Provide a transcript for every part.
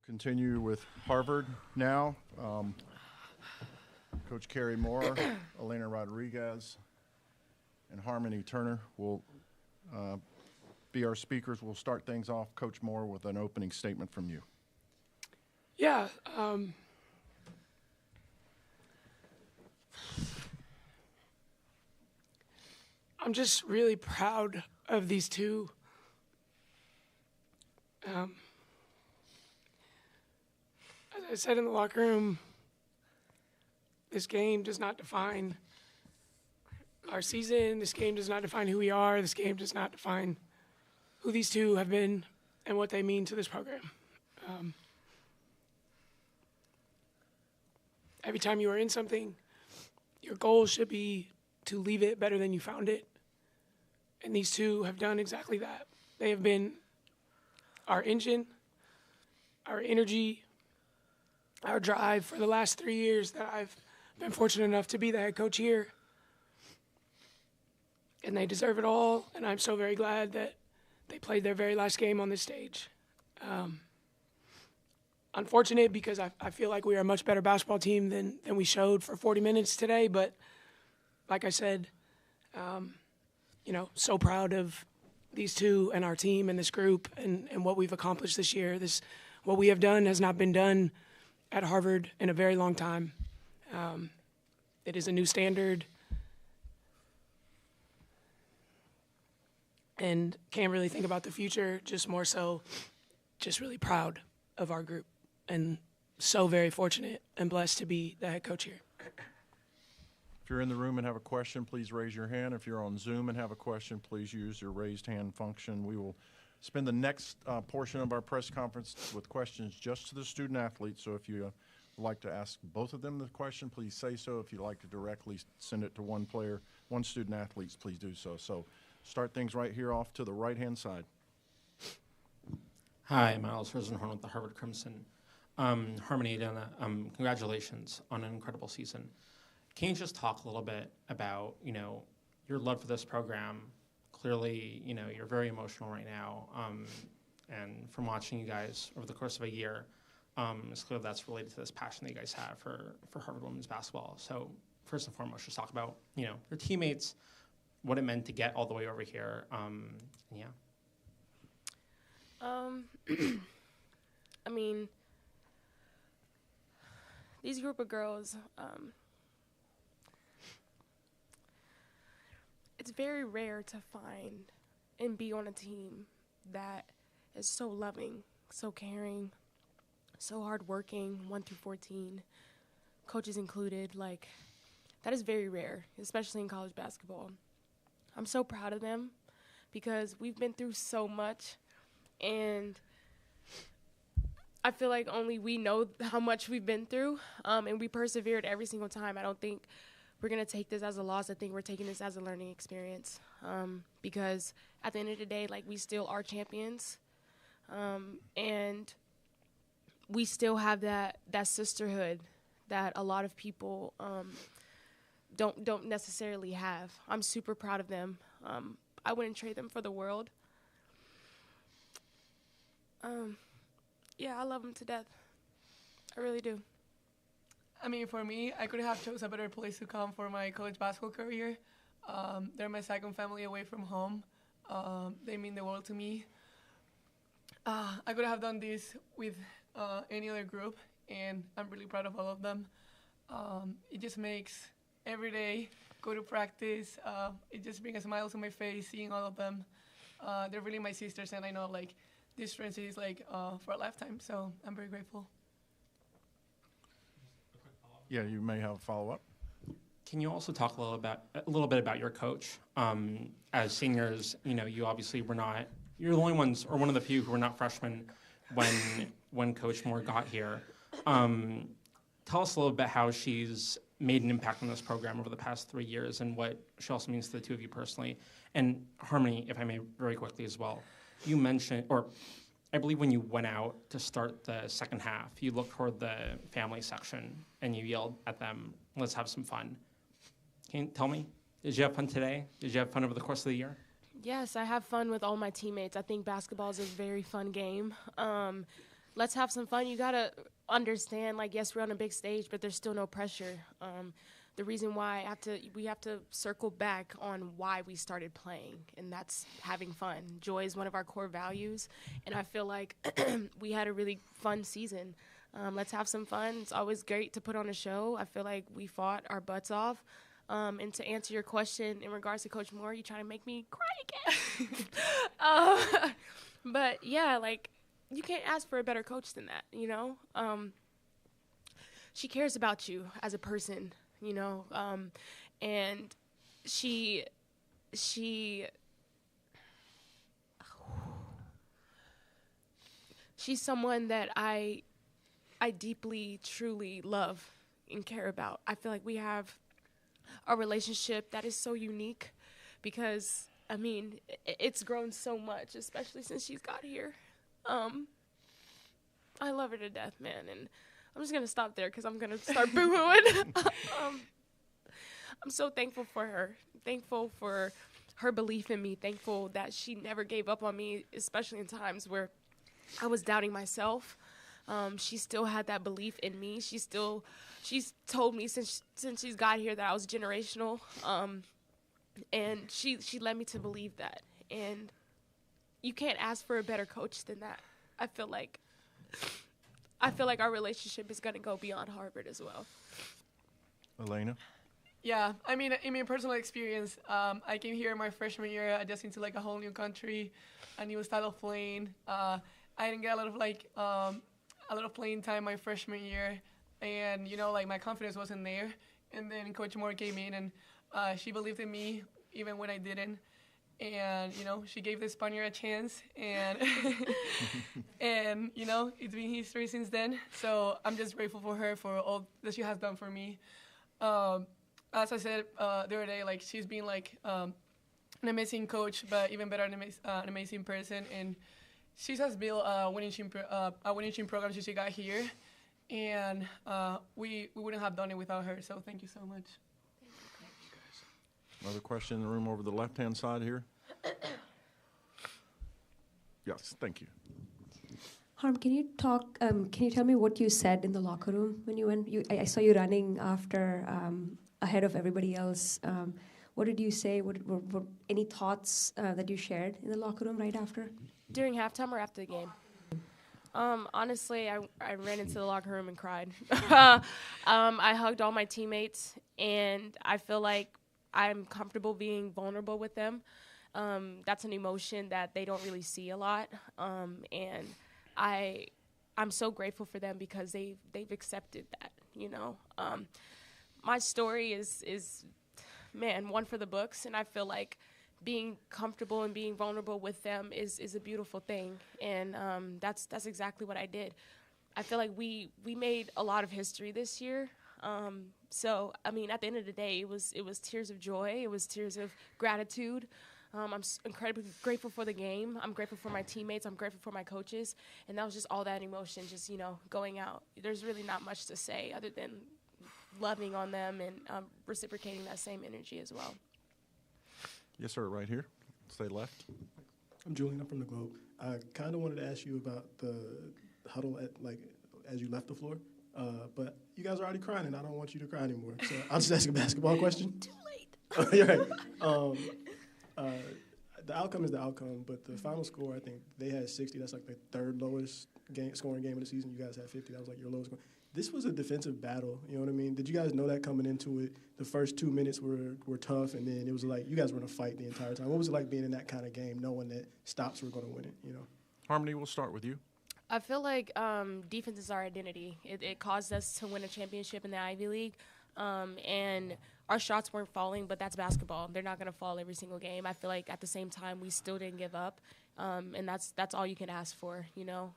Continue with Harvard now. Coach Carrie Moore, Elena Rodriguez, and Harmony Turner will be our speakers. We'll start things off, Coach Moore, with an opening statement from you. Yeah. I'm just really proud of these two. As I said in the locker room, this game does not define our season. This game does not define who we are. This game does not define who these two have been and what they mean to this program. Every time you are in something, your goal should be to leave it better than you found it. And these two have done exactly that. They have been our engine, our energy, our drive for the last 3 years that I've been fortunate enough to be the head coach here. And they deserve it all, and I'm so very glad that they played their very last game on this stage. Unfortunate because I feel like we are a much better basketball team than we showed for 40 minutes today, but like I said, so proud of these two and our team and this group and what we've accomplished this year. What we have done has not been done at Harvard in a very long time. It is a new standard, and can't really think about the future, just more so just really proud of our group and so very fortunate and blessed to be the head coach here. If you're in the room and have a question, please raise your hand. If you're on Zoom and have a question, please use your raised hand function. We will spend the next portion of our press conference with questions just to the student athletes. So if you would like to ask both of them the question, please say so. If you'd like to directly send it to one student athlete, please do so. So start things right here off to the right-hand side. Hi, Miles Rosenhorn with the Harvard Crimson. Harmony, Dana, congratulations on an incredible season. Can you just talk a little bit about, your love for this program? Clearly, you're very emotional right now. And from watching you guys over the course of a year, it's clear that's related to this passion that you guys have for Harvard women's basketball. So first and foremost, just talk about, your teammates, what it meant to get all the way over here. I mean, these group of girls, it's very rare to find and be on a team that is so loving, so caring, so hardworking, 1 through 14, coaches included. Like, that is very rare, especially in college basketball. I'm so proud of them because we've been through so much, and I feel like only we know how much we've been through, and we persevered every single time. I don't think we're going to take this as a loss. I think we're taking this as a learning experience, because at the end of the day, we still are champions, and we still have that sisterhood that a lot of people don't necessarily have. I'm super proud of them. I wouldn't trade them for the world. Yeah, I love them to death. I really do. I mean, for me, I couldn't have chose a better place to come for my college basketball career. They're my second family away from home. They mean the world to me. I could have done this with any other group, and I'm really proud of all of them. It just makes every day go to practice. It just brings a smile to my face seeing all of them. They're really my sisters, and I know this friendship is for a lifetime. So I'm very grateful. Yeah, you may have a follow-up. Can you also talk a little bit about your coach? As seniors, you obviously were not. You're the only ones, or one of the few, who were not freshmen when Coach Moore got here. Tell us a little bit how she's made an impact on this program over the past 3 years, and what she also means to the two of you personally. And Harmony, if I may, very quickly as well. You mentioned, or I believe when you went out to start the second half, you looked toward the family section and you yelled at them, "Let's have some fun." Can you tell me, did you have fun today? Did you have fun over the course of the year? Yes, I have fun with all my teammates. I think basketball is a very fun game. let's have some fun. You got to understand, like, yes, we're on a big stage, but there's still no pressure. The reason why we have to circle back on why we started playing, and that's having fun. Joy is one of our core values, and I feel like we had a really fun season. Let's have some fun. It's always great to put on a show. I feel like we fought our butts off. And to answer your question in regards to Coach Moore, you trying to make me cry again. But, yeah, like, you can't ask for a better coach than that, you know? She cares about you as a person, you know? And she's someone that I deeply, truly love and care about. I feel like we have a relationship that is so unique because, I mean, it's grown so much, especially since she's got here. I love her to death, man, and I'm just going to stop there because I'm going to start boo-hooing. I'm so thankful for her, thankful for her belief in me, thankful that she never gave up on me, especially in times where I was doubting myself. She still had that belief in me. She's told me since she's got here that I was generational, and she led me to believe that. And you can't ask for a better coach than that. I feel like our relationship is going to go beyond Harvard as well. Elena? Yeah, I mean, in my personal experience, I came here my freshman year, adjusting to like a whole new country, a new style of playing. I didn't get a lot of playing time my freshman year, and you know, like my confidence wasn't there. And then Coach Moore came in, and she believed in me even when I didn't. And you know, she gave the Spaniard a chance, and and you know, it's been history since then. So I'm just grateful for her for all that she has done for me. As I said the other day, like she's been like an amazing coach, but even better, an amazing person. And she has built a winning team program since she got here, and we wouldn't have done it without her. So thank you so much. Another question in the room over the left-hand side here. Yes, thank you. Harm, can you talk? Can you tell me what you said in the locker room when you went? I saw you running after ahead of everybody else. What did you say? What any thoughts that you shared in the locker room right after? During halftime or after the game? Honestly, I ran into the locker room and cried. I hugged all my teammates, and I feel like I'm comfortable being vulnerable with them. That's an emotion that they don't really see a lot, and I'm so grateful for them because they've accepted that. You know, my story is man, one for the books, and I feel like being comfortable and being vulnerable with them is a beautiful thing, and that's exactly what I did. I feel like we made a lot of history this year. So I mean, at the end of the day, it was tears of joy. It was tears of gratitude. I'm incredibly grateful for the game. I'm grateful for my teammates. I'm grateful for my coaches, and that was just all that emotion, just going out. There's really not much to say other than loving on them and reciprocating that same energy as well. Yes, sir, right here. Stay left. I'm Julian. I'm from the Globe. I kind of wanted to ask you about the huddle as you left the floor, but you guys are already crying, and I don't want you to cry anymore. So I'll just ask a basketball question. Too late. You're right. The outcome is the outcome, but the final score, I think they had 60. That's like the third lowest scoring game of the season. You guys had 50. That was like your lowest score. This was a defensive battle, you know what I mean? Did you guys know that coming into it? The first 2 minutes were tough, and then it was like you guys were in a fight the entire time. What was it like being in that kind of game, knowing that stops were going to win it, you know? Harmony, we'll start with you. I feel like defense is our identity. It caused us to win a championship in the Ivy League, and our shots weren't falling, but that's basketball. They're not going to fall every single game. I feel like at the same time we still didn't give up, and that's all you can ask for, you know?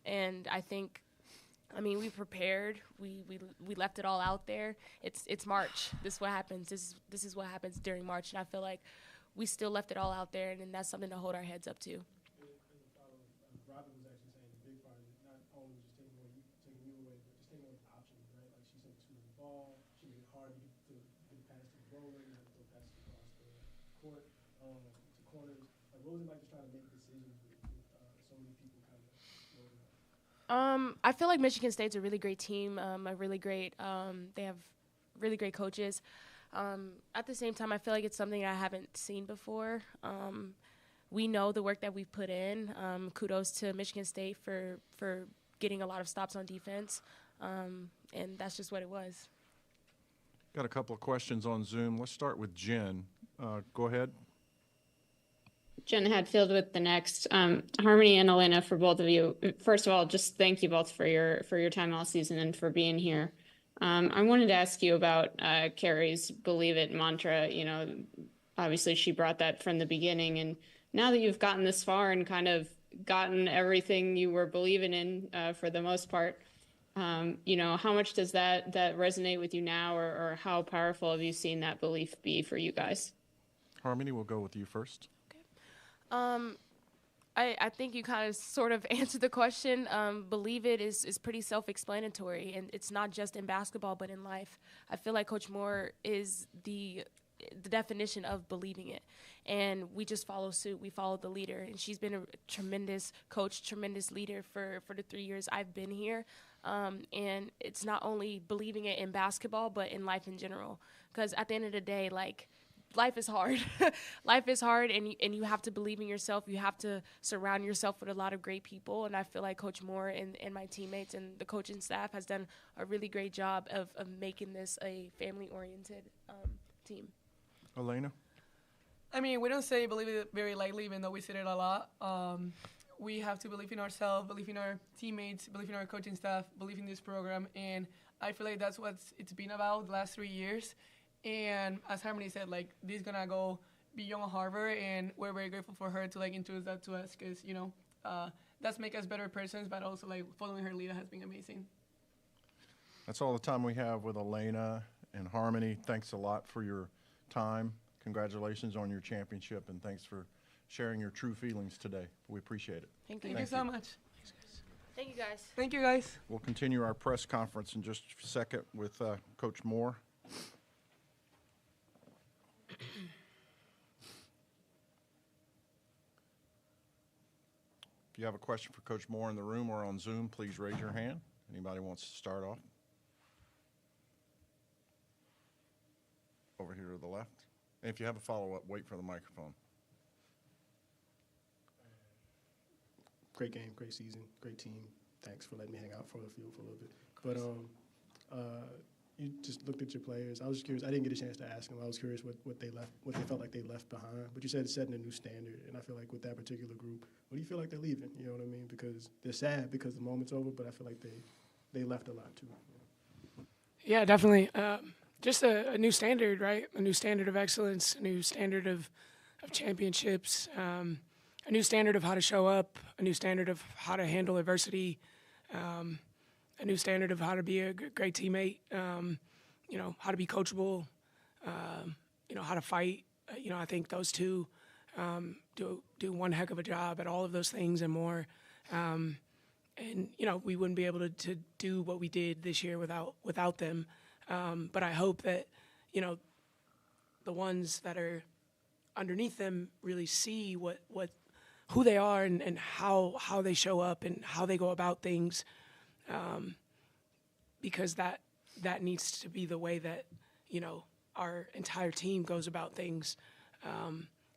And I think, I mean, we prepared. We left it all out there. It's March. This is what happens. This is what happens during March, and I feel like we still left it all out there, and that's something to hold our heads up to. Robin was actually saying the big part is not only just taking you away, but just taking away the options, right? Like she said, shooting the ball, she made it hard to get past the roller, you have to go past across the court to corners. Like, what was it like just trying to make decisions with so many people kind of loading up? I feel like Michigan State's a really great team, they have really great coaches. At the same time, I feel like it's something I haven't seen before. We know the work that we've put in. Kudos to Michigan State for getting a lot of stops on defense, and that's just what it was. Got a couple of questions on Zoom. Let's start with Jen. Go ahead. Jen Hadfield with the Next. Harmony and Elena, for both of you. First of all, just thank you both for your time all season and for being here. I wanted to ask you about Carrie's "Believe It" mantra. You know, obviously she brought that from the beginning, and now that you've gotten this far and kind of gotten everything you were believing in for the most part, you know, how much does that resonate with you now, or how powerful have you seen that belief be for you guys? Harmony, we'll go with you first. I think you kind of sort of answered the question. Believe it is pretty self-explanatory, and it's not just in basketball but in life. I feel like Coach Moore is the definition of believing it, and we just follow suit. We follow the leader, and she's been a tremendous coach, tremendous leader for the 3 years I've been here. And it's not only believing it in basketball but in life in general, because at the end of the day, like, life is hard. Life is hard, and you have to believe in yourself. You have to surround yourself with a lot of great people, and I feel like Coach Moore and my teammates and the coaching staff has done a really great job of making this a family-oriented team. Elena? I mean, we don't say believe it very lightly, even though we say it a lot. We have to believe in ourselves, believe in our teammates, believe in our coaching staff, believe in this program, and I feel like that's what it's been about the last 3 years. And as Harmony said, like, this is gonna go beyond Harvard, and we're very grateful for her to like introduce that to us, because you know that's make us better persons, but also like following her lead has been amazing. That's all the time we have with Elena and Harmony. Thanks a lot for your time. Congratulations on your championship, and thanks for sharing your true feelings today. We appreciate it. Thank you. Thank you so much. Thank you, guys. Thank you, guys. We'll continue our press conference in just a second with Coach Moore. If you have a question for Coach Moore in the room or on Zoom, please raise your hand. Anybody wants to start off? Over here to the left. And if you have a follow-up, wait for the microphone. Great game, great season, great team. Thanks for letting me hang out for the field for a little bit. But you just looked at your players. I was just curious. I didn't get a chance to ask them. I was curious what they felt like they left behind. But you said it's setting a new standard, and I feel like with that particular group, what do you feel like they're leaving? You know what I mean? Because they're sad because the moment's over, but I feel like they left a lot too. Yeah, definitely. Just a new standard, right? A new standard of excellence, a new standard of championships, a new standard of how to show up, a new standard of how to handle adversity, a new standard of how to be a great teammate, you know, how to be coachable, you know, how to fight. You know, I think those two do one heck of a job at all of those things and more. And, you know, we wouldn't be able to do what we did this year without them. But I hope that, you know, the ones that are underneath them really see who they are and how they show up and how they go about things, because that needs to be the way that, you know, our entire team goes about things.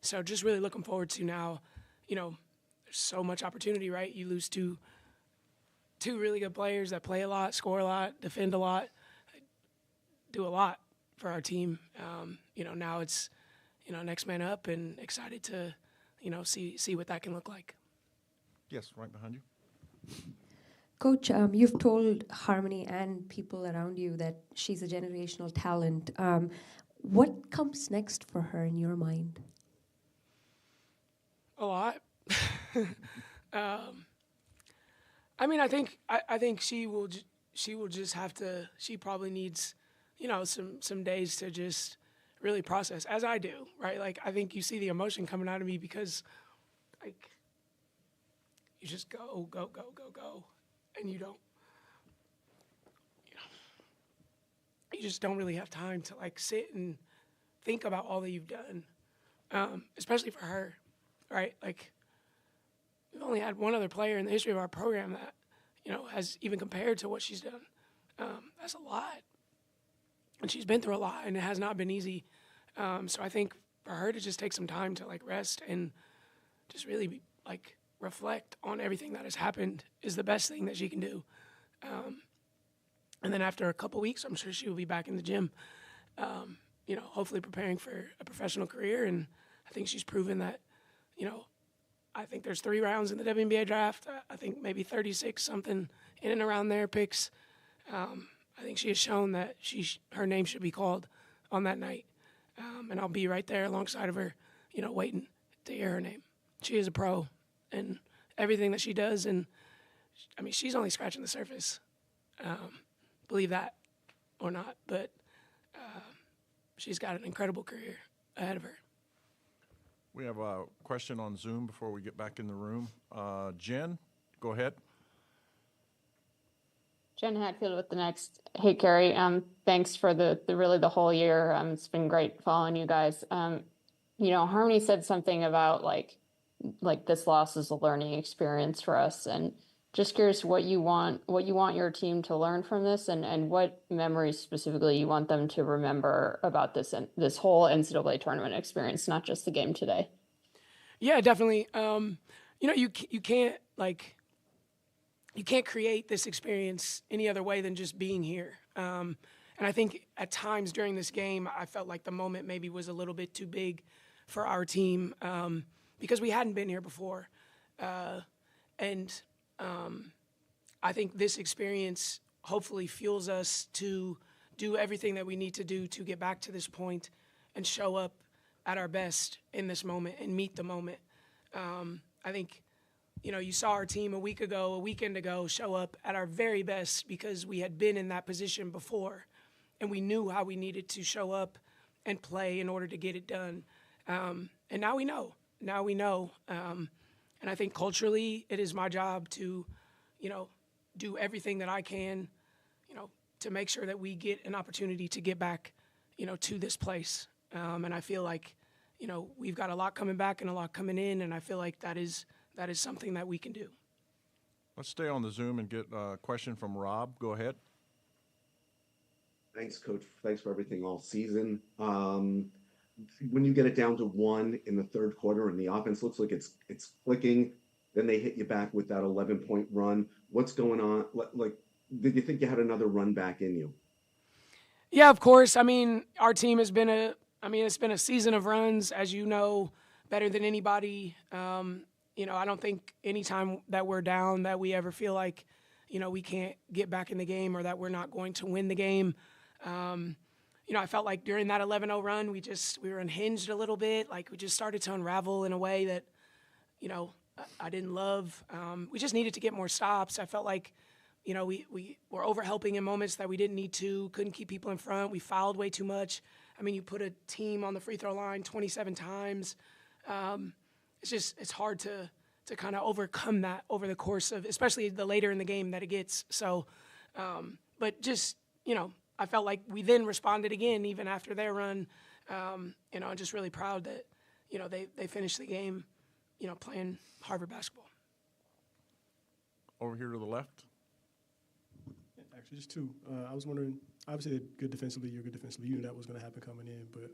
So just really looking forward to now, you know, there's so much opportunity, right? You lose two really good players that play a lot, score a lot, defend a lot, do a lot for our team. You know, now it's, you know, next man up, and excited to, you know, see what that can look like. Yes, right behind you. Coach, you've told Harmony and people around you that she's a generational talent. What comes next for her in your mind? A lot. I mean, I think she will just have to. She probably needs, you know, some days to just really process, as I do, right? Like, I think you see the emotion coming out of me because, like, you just go, and you don't, you know, you just don't really have time to, like, sit and think about all that you've done, especially for her, right? Like, we've only had one other player in the history of our program that, has even compared to what she's done. That's a lot. And she's been through a lot, and it has not been easy. So I think for her to just take some time to, rest and just really, reflect on everything that has happened is the best thing that she can do. And then after a couple weeks, I'm sure she will be back in the gym, hopefully preparing for a professional career. And I think she's proven that, I think there's 3 rounds in the WNBA draft. I think maybe 36 something in and around there picks. I think she has shown that her name should be called on that night. And I'll be right there alongside of her, waiting to hear her name. She is a pro and everything that she does. And she's only scratching the surface. Believe that or not, but she's got an incredible career ahead of her. We have a question on Zoom before we get back in the room. Jen, go ahead. Jen Hatfield with the Next. Hey, Carrie. Thanks for the whole year. It's been great following you guys. Harmony said something about like this loss is a learning experience for us, and just curious what you want your team to learn from this, and what memories specifically you want them to remember about this whole NCAA tournament experience, not just the game today. Yeah, definitely. You can't you can't create this experience any other way than just being here. And I think at times during this game, I felt like the moment maybe was a little bit too big for our team because we hadn't been here before. I think this experience hopefully fuels us to do everything that we need to do to get back to this point and show up at our best in this moment and meet the moment. I think, you saw our team a weekend ago, show up at our very best because we had been in that position before and we knew how we needed to show up and play in order to get it done. And now we know. And I think culturally, it is my job to, do everything that I can, to make sure that we get an opportunity to get back, to this place. And I feel like, we've got a lot coming back and a lot coming in, and I feel like that is something that we can do. Let's stay on the Zoom and get a question from Rob. Go ahead. Thanks, Coach. Thanks for everything all season. When you get it down to 1 in the third quarter and the offense looks like it's clicking, then they hit you back with that 11-point run. What's going on? Did you think you had another run back in you? Yeah, of course. Our team has been it's been a season of runs, as you know, better than anybody. I don't think any time that we're down that we ever feel like, we can't get back in the game or that we're not going to win the game. I felt like during that 11-0 run, we were unhinged a little bit. We just started to unravel in a way that, I didn't love. We just needed to get more stops. I felt like, we were overhelping in moments that we didn't need to, couldn't keep people in front. We fouled way too much. You put a team on the free throw line 27 times. It's hard to kind of overcome that over the course of, especially the later in the game that it gets. So, but just, I felt like we then responded again, even after their run. I'm just really proud that, they finished the game, playing Harvard basketball. Over here to the left. Actually, just 2. I was wondering, obviously they're good defensively, you're good defensively. You knew that was going to happen coming in, but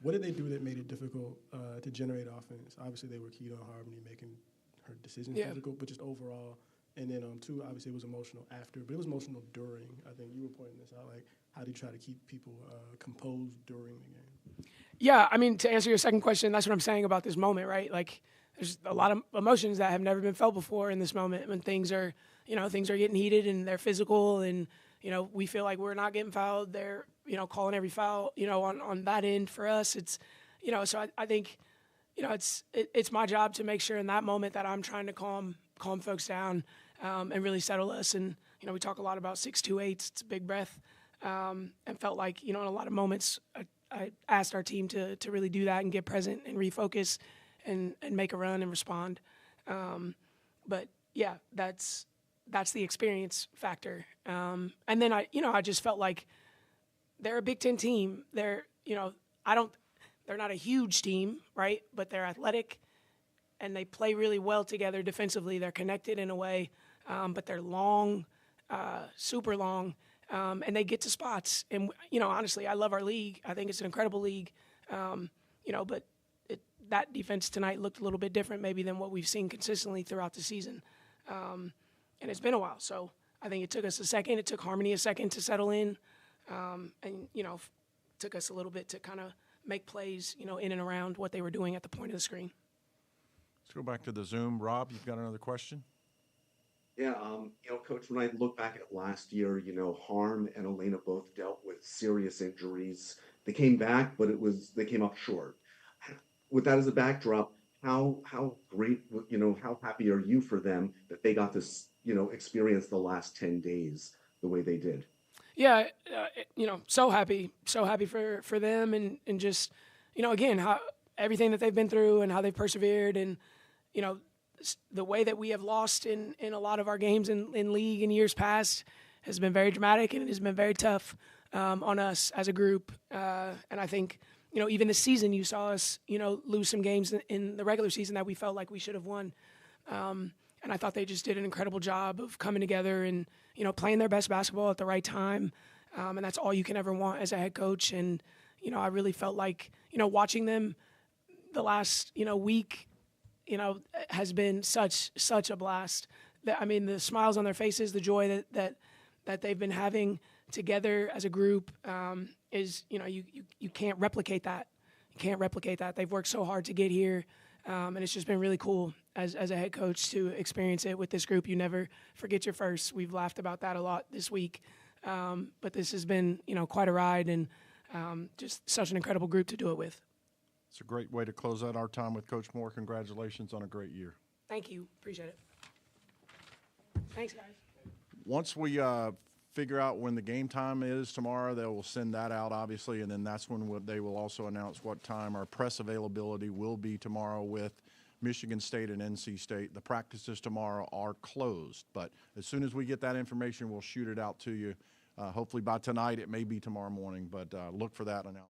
what did they do that made it difficult to generate offense? Obviously, they were keyed on Harmony making her decisions difficult, but just overall. And then 2, obviously, it was emotional after, but it was emotional during. I think you were pointing this out, how do you try to keep people composed during the game? Yeah, to answer your second question, that's what I'm saying about this moment, right? There's a lot of emotions that have never been felt before in this moment when things are getting heated and they're physical and, we feel like we're not getting fouled. They're, calling every foul, on that end for us. It's, so I think, it's my job to make sure in that moment that I'm trying to calm folks down and really settle us. And, we talk a lot about 6-2-8. It's a big breath. And felt like, in a lot of moments I asked our team to really do that and get present and refocus and make a run and respond. But yeah, that's the experience factor. And then I just felt like they're a Big Ten team. They're not a huge team, right? But they're athletic and they play really well together defensively. They're connected in a way but they're long, super long, and they get to spots. And, honestly, I love our league. I think it's an incredible league, but that defense tonight looked a little bit different maybe than what we've seen consistently throughout the season. And it's been a while, so I think it took us a second. It took Harmony a second to settle in, and, took us a little bit to kind of make plays, in and around what they were doing at the point of the screen. Let's go back to the Zoom. Rob, you've got another question? Yeah, Coach, when I look back at last year, Harm and Elena both dealt with serious injuries. They came back, but they came up short. With that as a backdrop, how great, how happy are you for them that they got to, experience the last 10 days the way they did? Yeah, so happy for them and just, again, how everything that they've been through and how they've persevered and, the way that we have lost in a lot of our games in league in years past has been very dramatic and it has been very tough on us as a group. And I think, even this season you saw us, lose some games in the regular season that we felt like we should have won. And I thought they just did an incredible job of coming together and, playing their best basketball at the right time. And that's all you can ever want as a head coach. And, I really felt like, watching them the last, week, has been such a blast. The smiles on their faces, the joy that they've been having together as a group is, you can't replicate that. You can't replicate that. They've worked so hard to get here, and it's just been really cool as a head coach to experience it with this group. You never forget your first. We've laughed about that a lot this week, but this has been, quite a ride and just such an incredible group to do it with. It's a great way to close out our time with Coach Moore. Congratulations on a great year. Thank you. Appreciate it. Thanks, guys. Once we figure out when the game time is tomorrow, they will send that out, obviously, and then that's when they will also announce what time our press availability will be tomorrow with Michigan State and NC State. The practices tomorrow are closed, but as soon as we get that information, we'll shoot it out to you. Hopefully by tonight. It may be tomorrow morning, but look for that announcement.